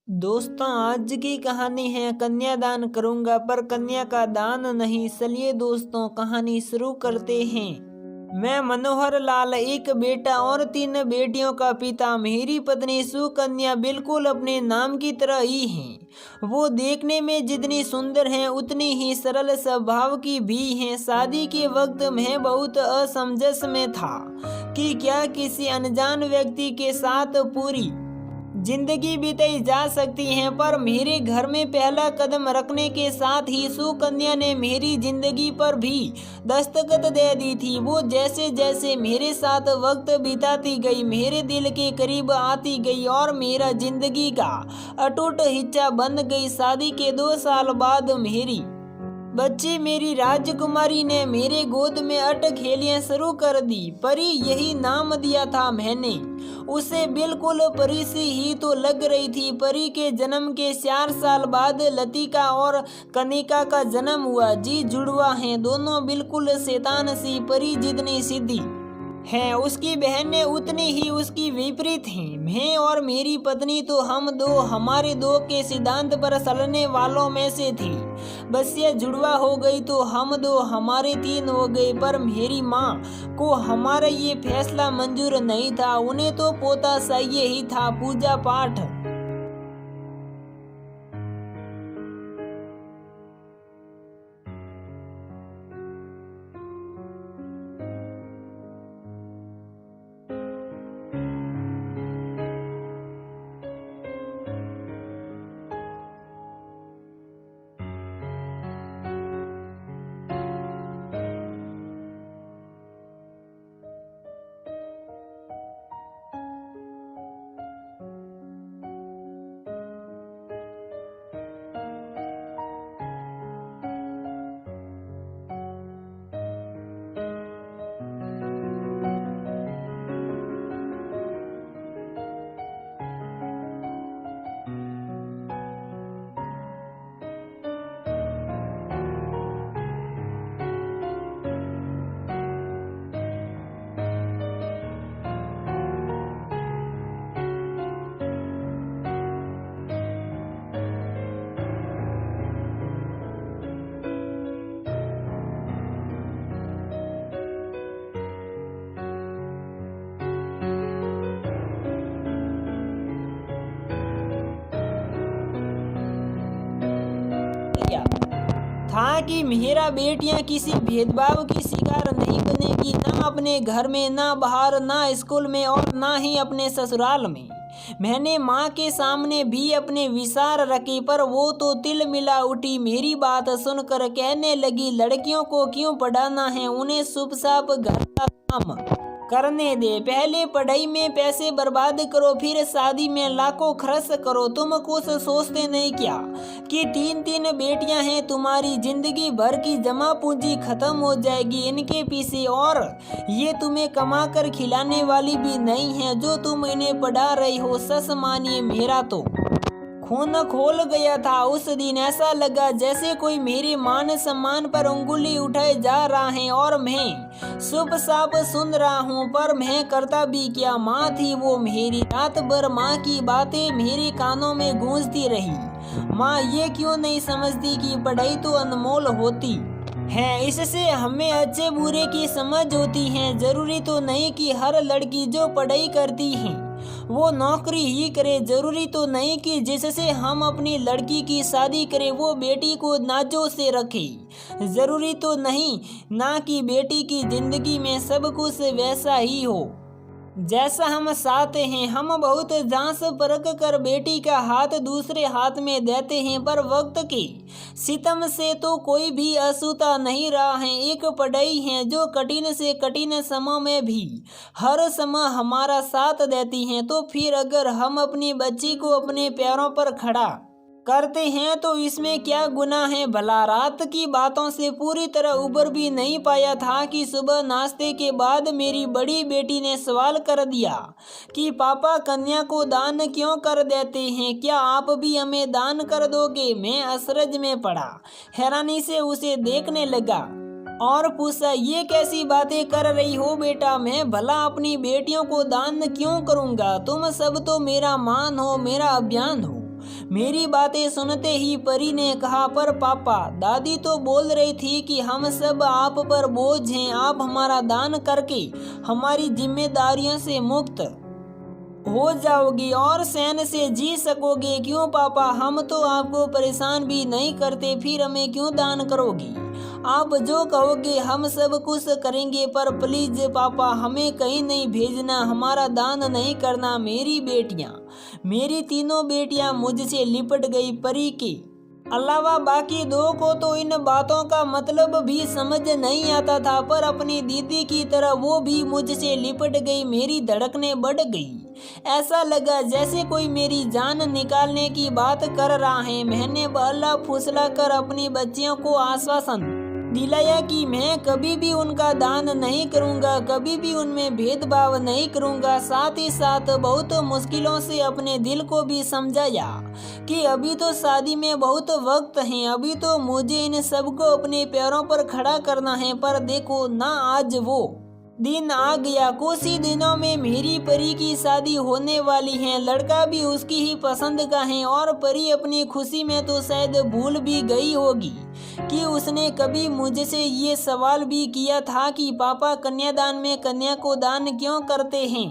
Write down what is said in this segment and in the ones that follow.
दोस्तों, आज की कहानी है कन्यादान करूंगा पर कन्या का दान नहीं। चलिए दोस्तों, कहानी शुरू करते हैं। मैं मनोहर लाल, एक बेटा और 3 बेटियों का पिता। मेरी पत्नी सुकन्या बिल्कुल अपने नाम की तरह ही हैं। वो देखने में जितनी सुंदर हैं उतनी ही सरल स्वभाव की भी हैं। शादी के वक्त मैं बहुत असमंजस में था कि क्या किसी अनजान व्यक्ति के साथ पूरी जिंदगी बिताई जा सकती है, पर मेरे घर में पहला कदम रखने के साथ ही सुकन्या ने मेरी जिंदगी पर भी दस्तखत दे दी थी। वो जैसे जैसे मेरे साथ वक्त बिताती गई, मेरे दिल के करीब आती गई और मेरा जिंदगी का अटूट हिस्सा बन गई। शादी के 2 साल बाद मेरी बच्ची मेरी राजकुमारी ने मेरे गोद में अटखेलियां शुरू कर दी। परी यही नाम दिया था मैंने उसे। बिल्कुल परी सी ही तो लग रही थी। परी के जन्म के 4 साल बाद लतिका और कनिका का जन्म हुआ। जी जुड़वा हैं दोनों, बिल्कुल शैतान सी। परी जितनी सीधी है उसकी बहनें उतनी ही उसकी विपरीत हैं। मैं और मेरी पत्नी तो हम दो हमारे दो के सिद्धांत पर चलने वालों में से थी। बस ये जुड़वा हो गई तो हम दो हमारे 3 हो गए। पर मेरी माँ को हमारा ये फैसला मंजूर नहीं था। उन्हें तो पोता चाहिए ही था। पूजा पाठ किया था कि मेरा बेटियां किसी भेदभाव की शिकार नहीं बनेगी, ना अपने घर में, ना बाहर, ना स्कूल में और ना ही अपने ससुराल में। मैंने माँ के सामने भी अपने विचार रखे, पर वो तो तिल मिला उठी। मेरी बात सुनकर कहने लगी, लड़कियों को क्यों पढ़ाना है, उन्हें चुपचाप घर का काम करने दे। पहले पढ़ाई में पैसे बर्बाद करो, फिर शादी में लाखों खर्च करो। तुम कुछ सोचते नहीं क्या कि 3 बेटियां हैं, तुम्हारी जिंदगी भर की जमा पूंजी खत्म हो जाएगी इनके पीछे, और ये तुम्हें कमा कर खिलाने वाली भी नहीं है जो तुम इन्हें पढ़ा रही हो। सच मानिए, मेरा तो खून खोल गया था उस दिन। ऐसा लगा जैसे कोई मेरे मान सम्मान पर उंगली उठाए जा रहा है और मैं शुभ साप सुन रहा हूँ, पर मैं करता भी क्या। माँ थी वो मेरी। रात भर माँ की बातें मेरे कानों में गूंजती रही। माँ ये क्यों नहीं समझती कि पढ़ाई तो अनमोल होती है, इससे हमें अच्छे बुरे की समझ होती है। जरूरी तो नहीं कि हर लड़की जो पढ़ाई करती है वो नौकरी ही करे। जरूरी तो नहीं कि जिससे हम अपनी लड़की की शादी करें वो बेटी को नाजों से रखे। जरूरी तो नहीं ना कि बेटी की जिंदगी में सब कुछ वैसा ही हो जैसा हम चाहते हैं। हम बहुत जांच परख कर बेटी का हाथ दूसरे हाथ में देते हैं, पर वक्त के सितम से तो कोई भी अछूता नहीं रहा है। एक पढ़ाई है जो कठिन से कठिन समय में भी हर समय हमारा साथ देती है। तो फिर अगर हम अपनी बच्ची को अपने पैरों पर खड़ा करते हैं तो इसमें क्या गुनाह है भला। रात की बातों से पूरी तरह उबर भी नहीं पाया था कि सुबह नाश्ते के बाद मेरी बड़ी बेटी ने सवाल कर दिया कि पापा कन्या को दान क्यों कर देते हैं, क्या आप भी हमें दान कर दोगे। मैं अचरज में पड़ा, हैरानी से उसे देखने लगा और पूछा, ये कैसी बातें कर रही हो बेटा, मैं भला अपनी बेटियों को दान क्यों करूँगा। तुम सब तो मेरा मान हो, मेरा अभियान हो। मेरी बातें सुनते ही परी ने कहा, पर पापा, दादी तो बोल रही थी कि हम सब आप पर बोझ हैं, आप हमारा दान करके हमारी जिम्मेदारियों से मुक्त हो जाओगी और चैन से जी सकोगे। क्यों पापा, हम तो आपको परेशान भी नहीं करते, फिर हमें क्यों दान करोगी? आप जो कहोगे हम सब कुछ करेंगे, पर प्लीज पापा हमें कहीं नहीं भेजना, हमारा दान नहीं करना। मेरी तीनों बेटियां मुझसे लिपट गई। परी के अलावा बाकी दो को तो इन बातों का मतलब भी समझ नहीं आता था, पर अपनी दीदी की तरह वो भी मुझसे लिपट गई। मेरी धड़कनें बढ़ गई, ऐसा लगा जैसे कोई मेरी जान निकालने की बात कर रहा है। मैंने बहला फुसला कर अपनी बच्चियों को आश्वासन दिलाया कि मैं कभी भी उनका दान नहीं करूंगा, कभी भी उनमें भेदभाव नहीं करूंगा। साथ ही साथ बहुत मुश्किलों से अपने दिल को भी समझाया कि अभी तो शादी में बहुत वक्त है, अभी तो मुझे इन सबको अपने पैरों पर खड़ा करना है। पर देखो ना, आज वो दिन आ गया। कुछ ही दिनों में मेरी परी की शादी होने वाली है। लड़का भी उसकी ही पसंद का है और परी अपनी खुशी में तो शायद भूल भी गई होगी कि उसने कभी मुझसे ये सवाल भी किया था कि पापा, कन्यादान में कन्या को दान क्यों करते हैं?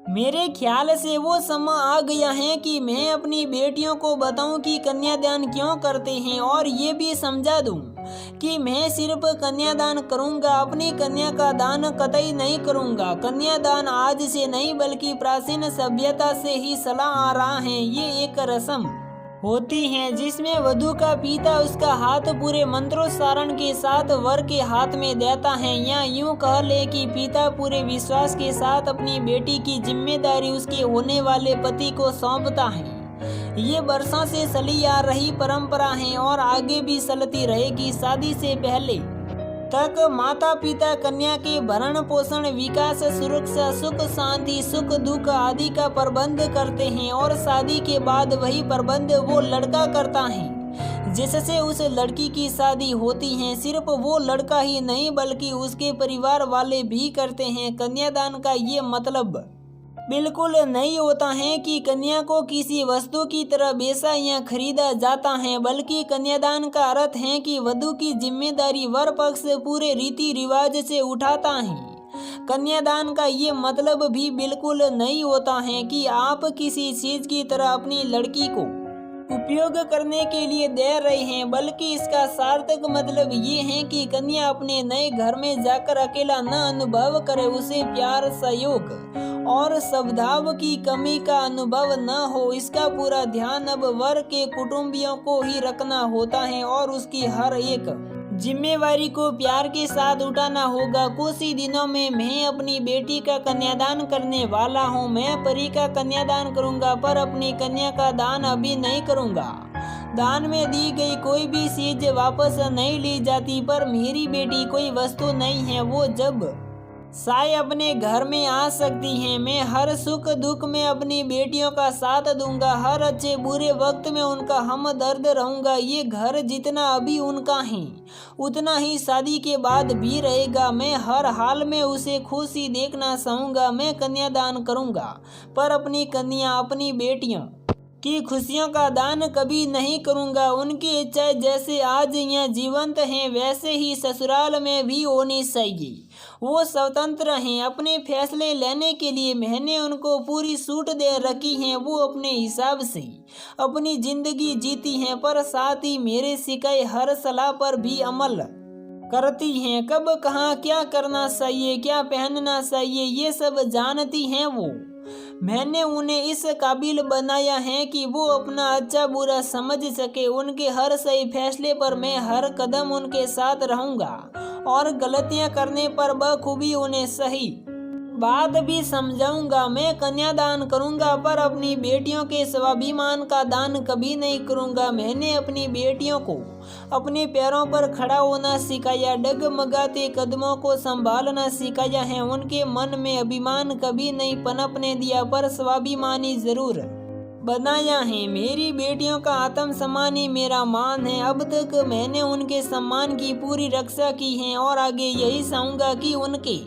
मेरे ख्याल से वो समय आ गया है कि मैं अपनी बेटियों को बताऊं कि कन्यादान क्यों करते हैं, और ये भी समझा दूं कि मैं सिर्फ कन्यादान करूंगा, अपनी कन्या का दान कतई नहीं करूंगा। कन्यादान आज से नहीं बल्कि प्राचीन सभ्यता से ही चला आ रहा है। ये एक रस्म होती है जिसमें वधू का पिता उसका हाथ पूरे मंत्रोच्चारण के साथ वर के हाथ में देता है, या यूं कह ले कि पिता पूरे विश्वास के साथ अपनी बेटी की जिम्मेदारी उसके होने वाले पति को सौंपता है। ये वर्षों से चली आ रही परंपरा है और आगे भी चलती रहेगी। शादी से पहले तक माता पिता कन्या के भरण पोषण, विकास, सुरक्षा, सुख शांति, सुख दुख आदि का प्रबंध करते हैं, और शादी के बाद वही प्रबंध वो लड़का करता है जिससे उस लड़की की शादी होती है। सिर्फ वो लड़का ही नहीं बल्कि उसके परिवार वाले भी करते हैं। कन्यादान का ये मतलब बिल्कुल नहीं होता है कि कन्या को किसी वस्तु की तरह बेचा या खरीदा जाता है, बल्कि कन्यादान का अर्थ है कि वधू की जिम्मेदारी वर पक्ष पूरे रीति रिवाज से उठाता है। कन्यादान का ये मतलब भी बिल्कुल नहीं होता है कि आप किसी चीज की तरह अपनी लड़की को उपयोग करने के लिए दे रहे हैं, बल्कि इसका सार्थक मतलब ये है कि कन्या अपने नए घर में जाकर अकेला न अनुभव करे, उसे प्यार, सहयोग और सद्भाव की कमी का अनुभव न हो। इसका पूरा ध्यान अब वर के कुटुंबियों को ही रखना होता है और उसकी हर एक जिम्मेवारी को प्यार के साथ उठाना होगा। कुछ ही दिनों में मैं अपनी बेटी का कन्यादान करने वाला हूँ। मैं परी का कन्यादान करूँगा, पर अपनी कन्या का दान अभी नहीं करूँगा। दान में दी गई कोई भी चीज वापस नहीं ली जाती, पर मेरी बेटी कोई वस्तु नहीं है। वो जब साय अपने घर में आ सकती हैं। मैं हर सुख दुख में अपनी बेटियों का साथ दूंगा, हर अच्छे बुरे वक्त में उनका हमदर्द रहूंगा। ये घर जितना अभी उनका है उतना ही शादी के बाद भी रहेगा। मैं हर हाल में उसे खुशी देखना चाहूंगा। मैं कन्यादान करूंगा, पर अपनी कन्या, अपनी बेटियों की खुशियों का दान कभी नहीं करूंगा। उनकी इच्छाएं जैसे आज यहाँ जीवंत हैं वैसे ही ससुराल में भी होनी चाहिए। वो स्वतंत्र हैं अपने फैसले लेने के लिए। मैंने उनको पूरी छूट दे रखी है। वो अपने हिसाब से अपनी जिंदगी जीती हैं, पर साथ ही मेरे सिखाए हर सलाह पर भी अमल करती हैं। कब कहाँ क्या करना चाहिए, क्या पहनना चाहिए, ये सब जानती हैं वो। मैंने उन्हें इस काबिल बनाया है कि वो अपना अच्छा बुरा समझ सके। उनके हर सही फैसले पर मैं हर कदम उनके साथ रहूंगा और गलतियां करने पर बखूबी उन्हें सही बात भी समझाऊंगा। मैं कन्यादान करूंगा, पर अपनी बेटियों के स्वाभिमान का दान कभी नहीं करूंगा। मैंने अपनी बेटियों को अपने पैरों पर खड़ा होना सिखाया, डगमगाते कदमों को संभालना सिखाया है। उनके मन में अभिमान कभी नहीं पनपने दिया, पर स्वाभिमानी जरूर बनाया है। मेरी बेटियों का आत्मसम्मान ही मेरा मान है। अब तक मैंने उनके सम्मान की पूरी रक्षा की है और आगे यही चाहूंगा कि उनके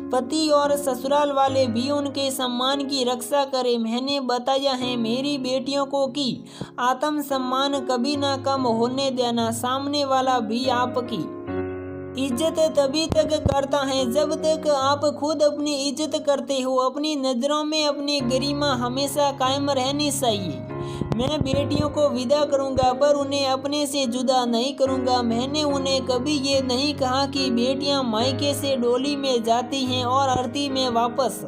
पति और ससुराल वाले भी उनके सम्मान की रक्षा करें। मैंने बताया है मेरी बेटियों को कि आत्मसम्मान कभी ना कम होने देना। सामने वाला भी आपकी इज्जत तभी तक करता है जब तक आप खुद अपनी इज्जत करते हो। अपनी नज़रों में अपनी गरिमा हमेशा कायम रहनी चाहिए। मैं बेटियों को विदा करूंगा पर उन्हें अपने से जुदा नहीं करूंगा। मैंने उन्हें कभी ये नहीं कहा कि बेटियां मायके से डोली में जाती हैं और आरती में वापस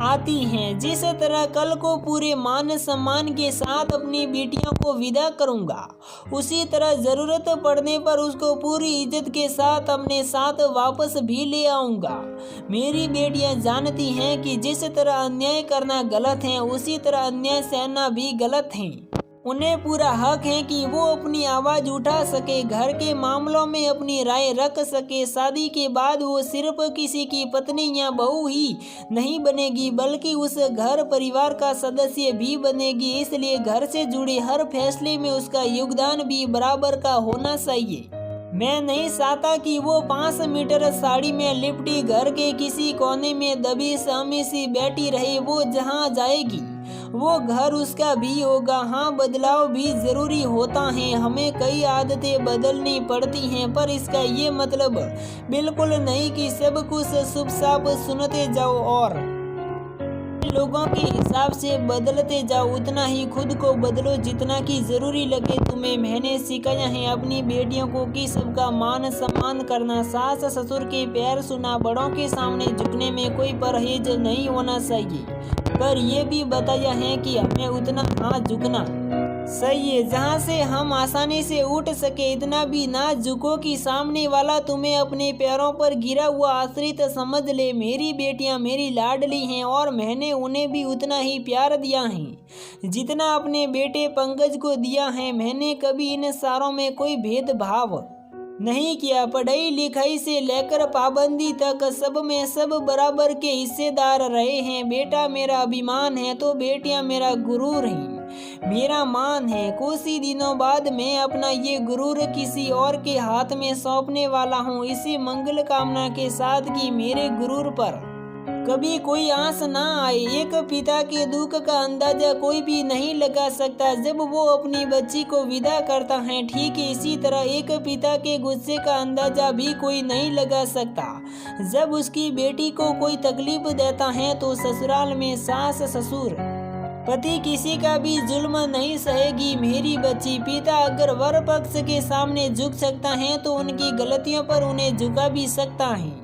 आती हैं। जिस तरह कल को पूरे मान सम्मान के साथ अपनी बेटियों को विदा करूंगा, उसी तरह ज़रूरत पड़ने पर उसको पूरी इज्जत के साथ अपने साथ वापस भी ले आऊंगा। मेरी बेटियां जानती हैं कि जिस तरह अन्याय करना गलत है, उसी तरह अन्याय सहना भी गलत है। उन्हें पूरा हक है कि वो अपनी आवाज़ उठा सके, घर के मामलों में अपनी राय रख सके। शादी के बाद वो सिर्फ किसी की पत्नी या बहू ही नहीं बनेगी, बल्कि उस घर परिवार का सदस्य भी बनेगी। इसलिए घर से जुड़े हर फैसले में उसका योगदान भी बराबर का होना चाहिए। मैं नहीं चाहता कि वो 5 मीटर साड़ी में लिपटी घर के किसी कोने में दबी सहमी सी बैठी रहे। वो जहाँ जाएगी वो घर उसका भी होगा। हाँ, बदलाव भी ज़रूरी होता है, हमें कई आदतें बदलनी पड़ती हैं, पर इसका ये मतलब बिल्कुल नहीं कि सब कुछ शुभ साफ सुनते जाओ और लोगों के हिसाब से बदलते जाओ। उतना ही खुद को बदलो जितना कि ज़रूरी लगे तुम्हें। मैंने सिखाया है अपनी बेटियों को कि सबका मान सम्मान करना, सास ससुर के प्यार सुना, बड़ों के सामने झुकने में कोई परहेज नहीं होना चाहिए। पर यह भी बताया है कि हमें उतना हाथ झुकना सही है जहाँ से हम आसानी से उठ सके। इतना भी ना झुको कि सामने वाला तुम्हें अपने पैरों पर गिरा हुआ आश्रित समझ ले। मेरी बेटियां मेरी लाडली हैं और मैंने उन्हें भी उतना ही प्यार दिया है जितना अपने बेटे पंकज को दिया है। मैंने कभी इन सारों में कोई भेदभाव नहीं किया। पढ़ाई लिखाई से लेकर पाबंदी तक सब में सब बराबर के हिस्सेदार रहे हैं। बेटा मेरा अभिमान है तो बेटियां मेरा गुरूर हैं, मेरा मान है। कुछ ही दिनों बाद मैं अपना ये गुरूर किसी और के हाथ में सौंपने वाला हूँ, इसी मंगल कामना के साथ कि मेरे गुरूर पर कभी कोई आंच ना आए। एक पिता के दुख का अंदाजा कोई भी नहीं लगा सकता जब वो अपनी बच्ची को विदा करता है, ठीक इसी तरह एक पिता के गुस्से का अंदाजा भी कोई नहीं लगा सकता जब उसकी बेटी को कोई तकलीफ देता है। तो ससुराल में सास ससुर पति किसी का भी जुल्म नहीं सहेगी मेरी बच्ची। पिता अगर वर पक्ष के सामने झुक सकता है तो उनकी गलतियों पर उन्हें झुका भी सकता है।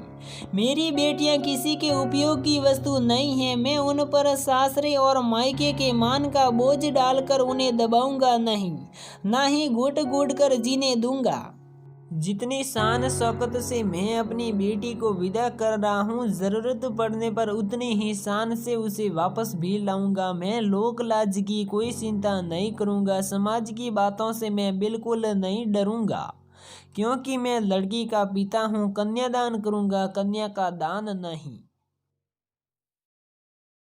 मेरी बेटियां किसी के उपयोग की वस्तु नहीं है। मैं उन पर सासरे और मायके के मान का बोझ डालकर उन्हें दबाऊंगा नहीं, ना ही घुट घुट कर जीने दूंगा। जितनी शान शौकत से मैं अपनी बेटी को विदा कर रहा हूँ, ज़रूरत पड़ने पर उतनी ही शान से उसे वापस भी लाऊंगा। मैं लोक लाज की कोई चिंता नहीं करूँगा। समाज की बातों से मैं बिल्कुल नहीं डरूँगा, क्योंकि मैं लड़की का पिता हूँ। कन्यादान करूँगा, कन्या का दान नहीं।